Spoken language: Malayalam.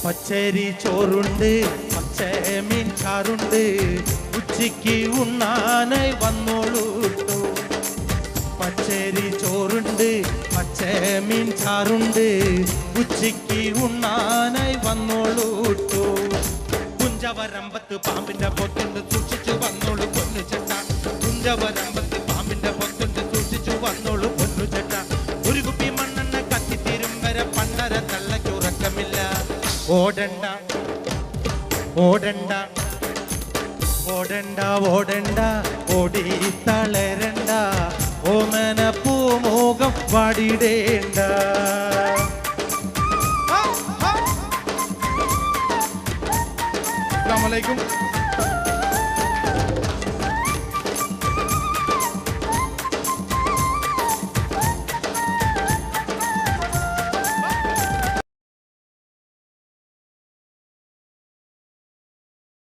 പച്ചരി ചോറുണ്ട് പച്ചമീൻ ചാറുണ്ട് ഉച്ചയ്ക്ക് ഉണ്ണാനായി വന്നോളൂട്ടോ പച്ചരി ചോറുണ്ട് പച്ചമീൻ ചാറുണ്ട് ഉച്ചയ്ക്ക് ഉണ്ണാനായി വന്നോളൂട്ടോ കുഞ്ചവരമ്പത്ത് പാമ്പിന്റെ പൊത്തുണ്ട് സൂക്ഷിച്ചു വന്നോളൂ പൊന്നു ചേട്ട കുഞ്ചവരമ്പത്ത് പാമ്പിന്റെ പൊത്തുണ്ട് സൂക്ഷിച്ചു വന്നോളൂ പൊന്നു ചേട്ട ഒരു കുപ്പി മണ്ണെണ്ണ കത്തിത്തീരും വരെ പണ്ടര തള്ളയ്ക്ക് ഉറക്കമില്ല ഓടണ്ട ഓടണ്ട ഓടണ്ട ഓടണ്ട ഓടി തളരണ്ട ഓമന പൂമോകം വാടിടേണ്ട അസ്സലാമു അലൈക്കും